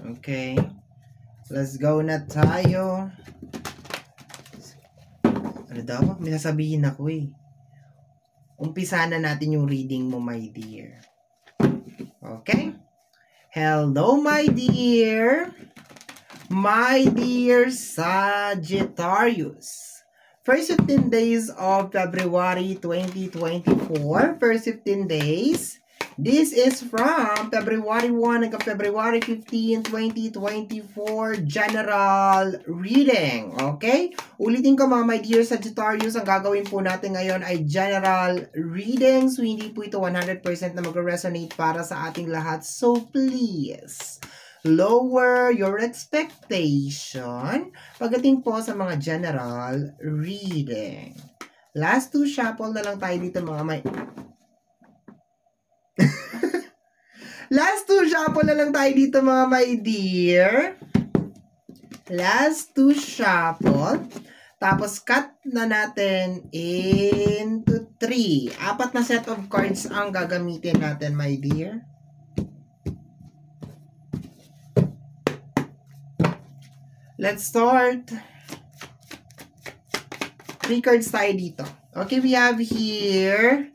Okay. Let's go na tayo. Ano daw? May sasabihin ako eh. Umpisa na natin yung reading mo, my dear. Okay? Hello, my dear. My dear Sagittarius. First 15 days of February 2024. First 15 days. This is from February 1 hanggang February 15, 2024 general reading. Okay? Ulitin ko mga my dear Sagittarius, ang gagawin po natin ngayon ay general reading. So, hindi po ito 100% na mag-resonate para sa ating lahat. So, please, lower your expectation pagdating po sa mga general reading. Last two shuffle na lang tayo dito mga may... Last two shuffle na lang tayo dito mga my dear. Last two shuffle. Tapos cut na natin into 3. 4 na set of cards ang gagamitin natin my dear. Let's start. 3 cards tayo dito. Okay, we have here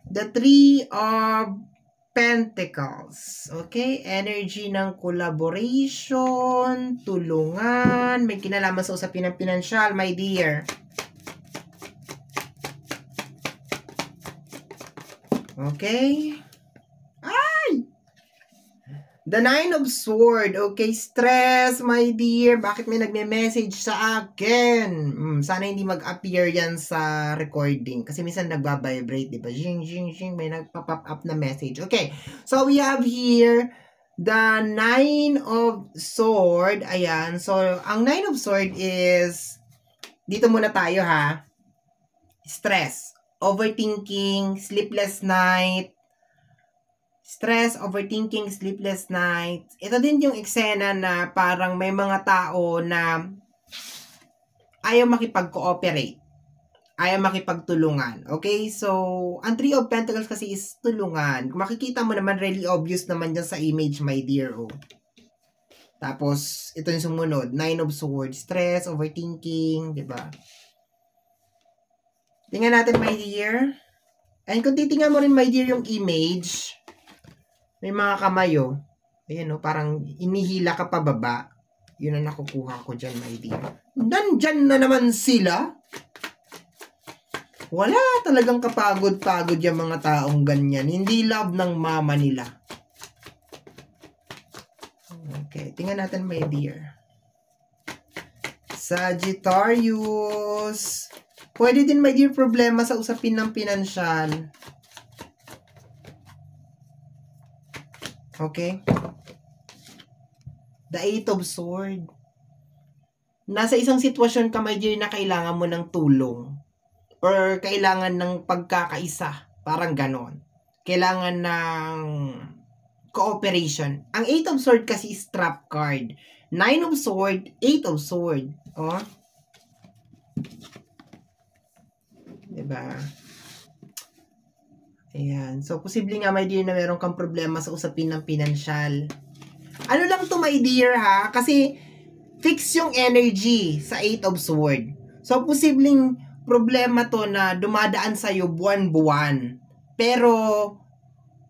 the 3 of Pentacles. Okay, energy ng collaboration, tulungan, may kinalaman sa usapin ng pinansyal, my dear. Okay. The 9 of Swords. Okay, stress, my dear. Bakit may nagme-message sa akin? Sana hindi mag-appear yan sa recording. Kasi minsan nagbabibrate, diba? Zing, zing, zing. May nagpa-pop up na message. Okay, so we have here the 9 of Swords. Ayan. So, ang 9 of Swords is, dito muna tayo ha. Stress, overthinking, sleepless night, stress, overthinking, sleepless nights. Ito din yung eksena na parang may mga tao na ayaw makipag-cooperate. Ayaw makipagtulungan. Okay? So, ang 3 of Pentacles kasi is tulungan. Kung makikita mo naman, really obvious naman dyan sa image, my dear. Oh. Tapos, ito yung sumunod. 9 of Swords. Stress, overthinking. Diba? Tingnan natin, my dear. And kung titingnan mo rin, my dear, yung image, may mga kamay, oh. Ayan, oh, parang inihila ka pababa. Yun ang nakukuha ko dyan, my dear. Nandyan na naman sila. Wala talagang kapagod-pagod yung mga taong ganyan. Hindi love ng mama nila. Okay, tingnan natin, my dear. Sagittarius. Pwede din, my dear, problema sa usapin ng pinansyal. Okay? The 8 of Swords. Nasa isang sitwasyon ka, my dear, na kailangan mo ng tulong. Or kailangan ng pagkakaisa. Parang ganon. Kailangan ng cooperation. Ang 8 of Swords kasi is trap card. 9 of Swords, 8 of Swords. Oh. Diba? Ayan. So, posible nga, my dear, na meron kang problema sa usapin ng pinansyal. Ano lang to, my dear, ha? Kasi, fix yung energy sa 8 of Swords. So, posibleng problema to na dumadaan sa'yo buwan-buwan. Pero,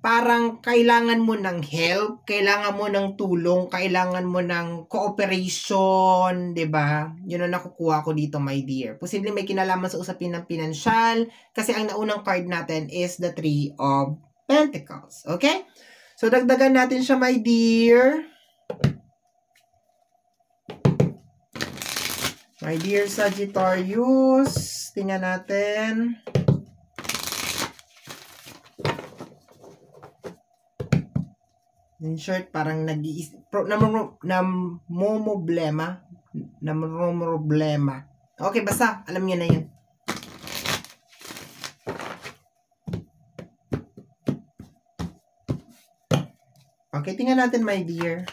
parang kailangan mo ng help, kailangan mo ng tulong, kailangan mo ng cooperation, diba? Yun ang nakukuha ko dito, my dear. Posibleng may kinalaman sa usapin ng pinansyal, kasi ang naunang card natin is the 3 of Pentacles. Okay? So, dagdagan natin siya, my dear. My dear Sagittarius, tingnan natin. In short, parang namumblema. Okay, basta, alam niyo na yun. Okay, tingnan natin, my dear.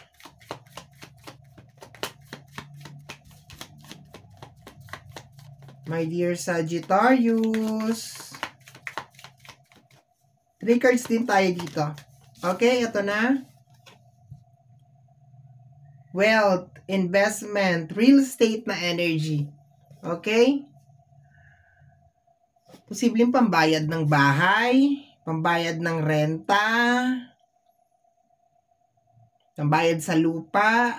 My dear Sagittarius. 3 cards din tayo dito. Okay, ito na. wealth, investment, real estate na energy. Okay? Posibleng pambayad ng bahay, pambayad ng renta, pambayad sa lupa,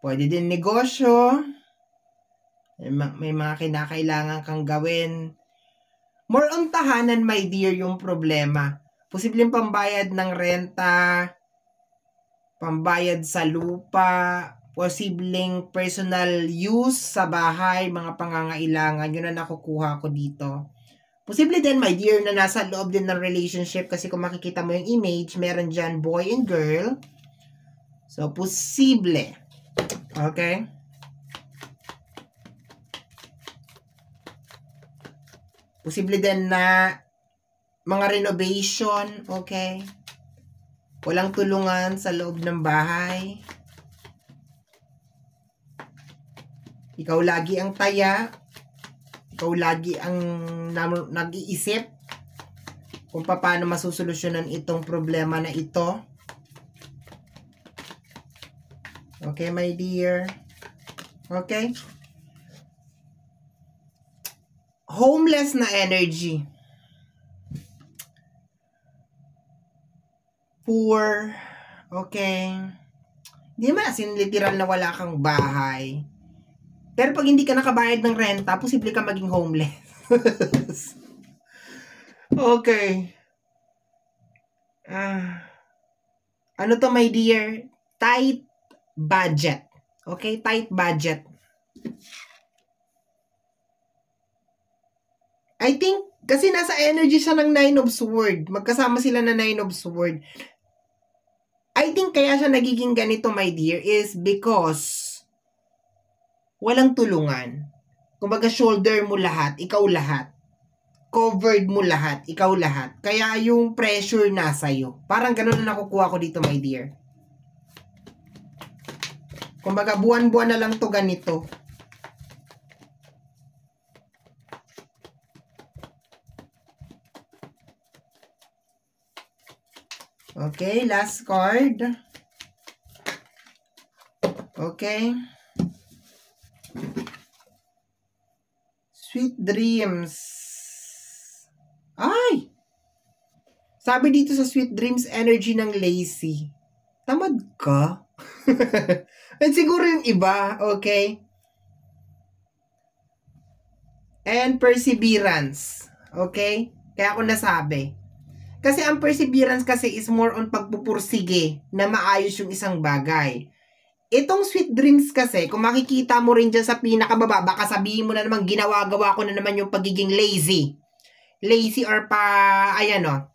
pwede din negosyo, may mga kinakailangan kang gawin. More on tahanan, my dear, yung problema. Posibleng pambayad ng renta, pambayad sa lupa, posibleng personal use sa bahay, mga pangangailangan, yun na nakukuha ko dito. Posible din, my dear, na nasa loob din ng relationship kasi kung makikita mo yung image, meron dyan boy and girl. So, posible. Okay? Posible din na mga renovation, okay? Walang tulungan sa loob ng bahay. Ikaw lagi ang taya. Ikaw lagi ang nag-iisip kung paano masusolusyonan itong problema na ito. Okay, my dear? Okay? Homeless na energy. Poor. Okay? Hindi naman as in literal na wala kang bahay. Pero pag hindi ka nakabayad ng renta, posible ka maging homeless. Okay. Ano to, my dear? Tight budget. Okay? Tight budget. I think, kasi nasa energy siya ng Nine of Swords. Magkasama sila na Nine of Swords. I think kaya siya nagiging ganito, my dear, is because walang tulungan. Kumbaga, shoulder mo lahat, ikaw lahat. Covered mo lahat, ikaw lahat. Kaya yung pressure nasa'yo. Parang ganun na nakukuha ko dito, my dear. Kumbaga, buwan-buwan na lang to ganito. Okay, last card. Okay. Sweet dreams. Ay! Sabi dito sa sweet dreams, energy ng lazy. Tamad ka? At siguro yung iba, okay? And perseverance. Okay? Kaya ako nasabi. Kasi ang perseverance kasi is more on pagpupursige na maayos yung isang bagay. Itong sweet dreams kasi, kung makikita mo rin dyan sa pinakababa, baka sabihin mo na naman, ginawa-gawa ko na naman yung pagiging lazy. Lazy or ayan o.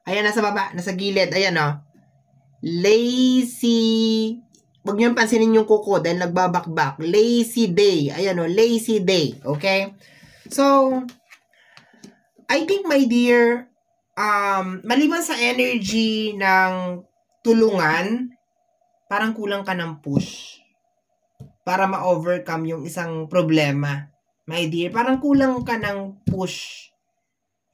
Ayan, nasa baba, nasa gilid, ayan o. Lazy, huwag niyo pansinin yung kuko dahil nagbabakbak. Lazy day, ayan o, lazy day, okay? So, I think, my dear, maliban sa energy ng tulungan, parang kulang ka ng push para ma-overcome yung isang problema. My dear, parang kulang ka ng push.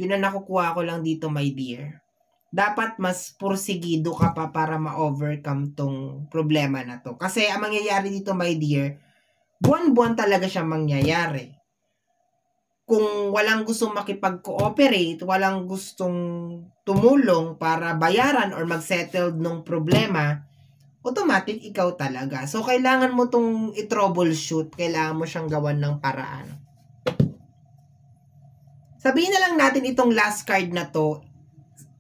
Yun ang nakukuha ko lang dito, my dear. Dapat mas pursigido ka pa para ma-overcome tong problema na to. Kasi ang mangyayari dito, my dear, buwan-buwan talaga siya mangyayari. Kung walang gustong makipag-cooperate, walang gustong tumulong para bayaran or mag-settle ng problema, automatic ikaw talaga. So, kailangan mo tong i-troubleshoot. Kailangan mo siyang gawan ng paraan. Sabihin na lang natin itong last card na to.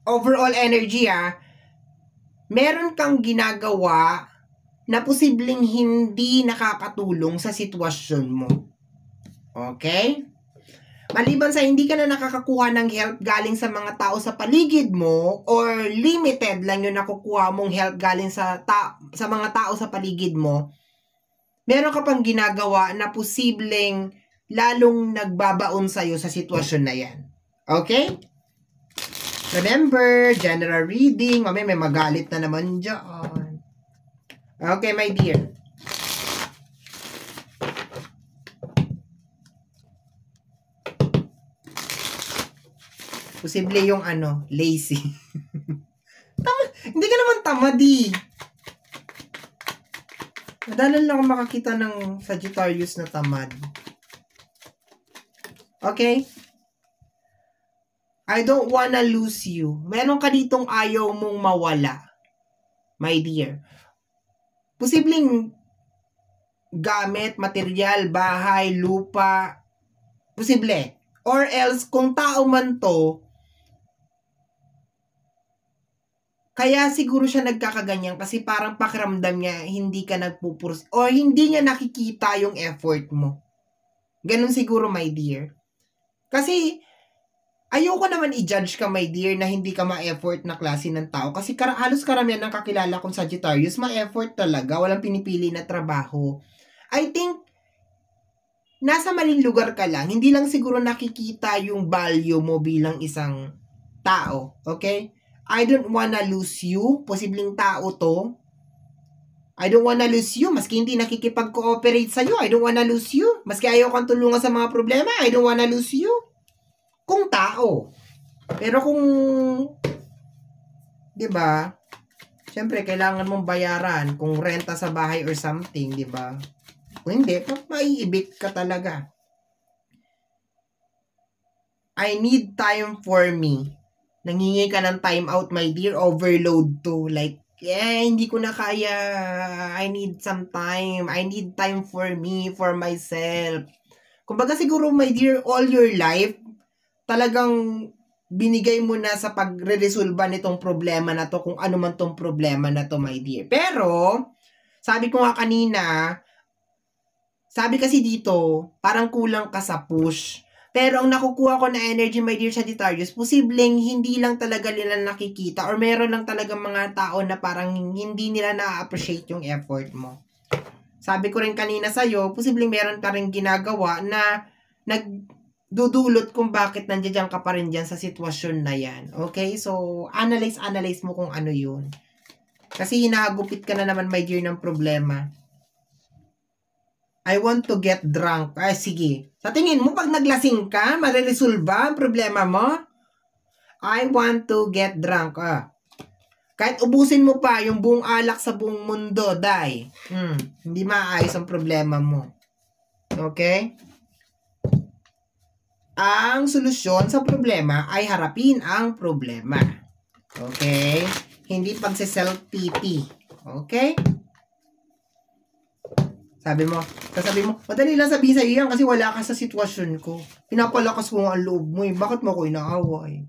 Overall energy, meron kang ginagawa na posibleng hindi nakakatulong sa sitwasyon mo. Okay? Maliban sa hindi ka na nakakakuha ng help galing sa mga tao sa paligid mo or limited lang yung nakukuha mong help galing sa mga tao sa paligid mo, meron ka pang ginagawa na posibleng lalong nagbabaon sa'yo sa sitwasyon na yan. Okay? Remember, general reading. Mamaya may magalit na naman dyan. Okay, my dear. Posible yung lazy. Hindi ka naman tamad eh. Madalan lang ako makakita ng Sagittarius na tamad. Okay? I don't wanna lose you. Meron ka ditong ayaw mong mawala, my dear. Posibleng gamit, material, bahay, lupa. Posible. Or else, kung tao man to, kaya siguro siya nagkakaganyan kasi parang pakiramdam niya hindi ka nagpupurs or hindi niya nakikita yung effort mo. Ganun siguro, my dear. Kasi, ayoko naman i-judge ka, my dear, na hindi ka ma-effort na klase ng tao. Kasi halos karamihan ng kakilala kong Sagittarius, ma-effort talaga. Walang pinipili na trabaho. I think, nasa maling lugar ka lang. Hindi lang siguro nakikita yung value mo bilang isang tao. Okay? I don't wanna lose you. Posibleng tao to. I don't wanna lose you. Maski hindi nakikipag-cooperate sa'yo, I don't wanna lose you. Maski ayaw kang tulungan sa mga problema, I don't wanna lose you. Kung tao. Pero kung, di ba, syempre, kailangan mong bayaran kung renta sa bahay or something, di ba? Kung hindi, maiibig ka talaga. I need time for me. Nangingi ka ng time out, my dear. Overload to. Like, hindi ko na kaya. I need some time. I need time for me, for myself. Kumbaga siguro, my dear, all your life, talagang binigay mo na sa pagre-resolve nitong problema na to, kung ano man tong problema na to, my dear. Pero, sabi ko nga kanina, sabi kasi dito, parang kulang ka sa push. Pero ang nakukuha ko na energy, my dear Sagittarius, posibleng hindi lang talaga nila nakikita or meron lang talaga mga tao na parang hindi nila na-appreciate yung effort mo. Sabi ko rin kanina sa'yo, posibleng meron ka rin ginagawa na nagdudulot kung bakit nandiyan ka pa rin dyan sa sitwasyon na yan. Okay? So, analyze mo kung ano yun. Kasi hinahagupit ka na naman, my dear, ng problema. I want to get drunk. Ay, sige. Sa tingin mo, pag naglasing ka, mariresolve ba ang problema mo? I want to get drunk. Kahit ubusin mo pa yung buong alak sa buong mundo, day. Hindi maayos ang problema mo. Okay? Ang solusyon sa problema ay harapin ang problema. Okay? Hindi pagse-self-pity. Okay? Sabi mo, madali lang sabihin sa'yo yan kasi wala ka sa sitwasyon ko. Pinapalakas ko ang loob mo eh. Bakit mo ako inaaway?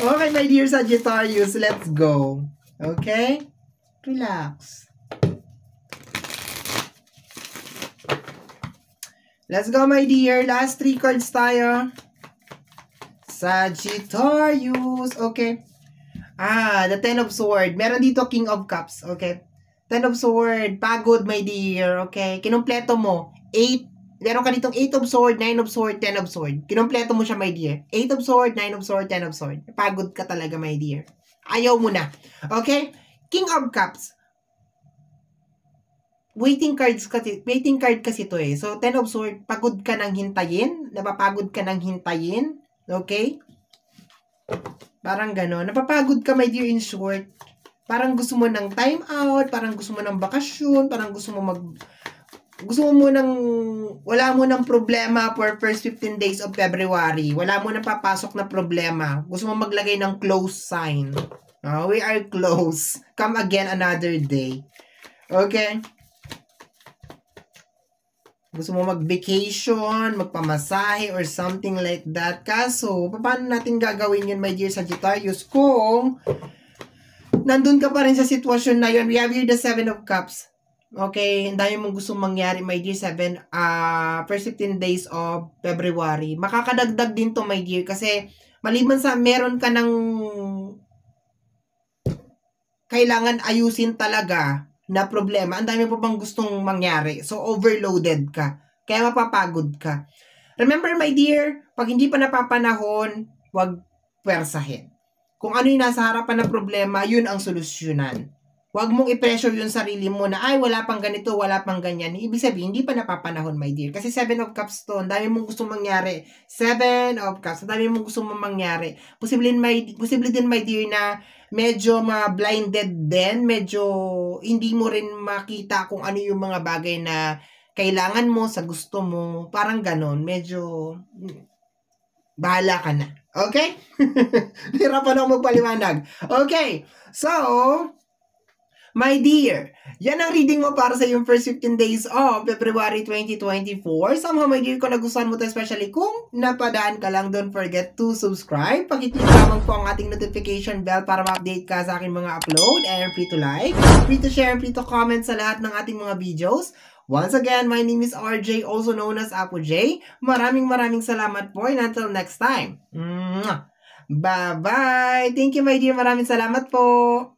Okay, my dear Sagittarius, let's go. Okay? Relax. Let's go, my dear. Last 3 cards tayo. Sagittarius. Okay. The Ten of Swords. Meron dito King of Cups. Okay. Ten of Swords. Pagod, my dear. Okay. Kinumpleto mo. 8. Meron ka ditong 8 of Swords, 9 of Swords, 10 of Swords. Kinumpleto mo siya, my dear. 8 of Swords, 9 of Swords, 10 of Swords. Pagod ka talaga, my dear. Ayaw mo na. Okay? King of Cups. Waiting card kasi to eh. So, 10 of Swords, pagod ka nang hintayin. Napapagod ka nang hintayin. Okay? Parang gano'n. Napapagod ka, my dear, in short. Parang gusto mo ng time out, parang gusto mo ng bakasyon, parang gusto mo wala mo ng problema for first 15 days of February. Wala mo nang papasok na problema. Gusto mo maglagay ng close sign. We are close. Come again another day. Okay? Gusto mo mag-vacation, magpamasahe, or something like that. Kaso, paano natin gagawin yun, my dear Sagittarius, kung nandun ka pa rin sa sitwasyon na yun? We have here the 7 of Cups. Okay, ang dami mong gustong mangyari, my dear 7, first 15 days of February. Makakadagdag din to, my dear, kasi maliban sa meron ka ng kailangan ayusin talaga na problema, ang dami pa bang gustong mangyari. So, overloaded ka. Kaya mapapagod ka. Remember, my dear, pag hindi pa napapanahon, huwag pwersahin. Kung ano yung nasa harapan ng problema, yun ang solusyonan. Huwag mong i-pressure yung sarili mo na, ay, wala pang ganito, wala pang ganyan. Ibig sabihin, hindi pa napapanahon, my dear. Kasi 7 of Cups to, ang dami mong gusto mangyari. 7 of Cups, ang dami mong gusto mangyari. Posible din, my dear, na medyo ma-blinded din, medyo hindi mo rin makita kung ano yung mga bagay na kailangan mo sa gusto mo. Parang ganon, medyo bahala ka na. Okay? Hirapan ako magpaliwanag. Okay, so, my dear, yan ang reading mo para sa yung first 15 days of February 2024. Somehow, my dear, kung nagustuhan mo to, especially kung napadaan ka lang, don't forget to subscribe. Pakiclick lamang po ang ating notification bell para ma-update ka sa aking mga upload. And free to like, free to share, free to comment sa lahat ng ating mga videos. Once again, my name is RJ, also known as Apo J. Maraming salamat po, and until next time. Bye-bye! Thank you, my dear. Maraming salamat po.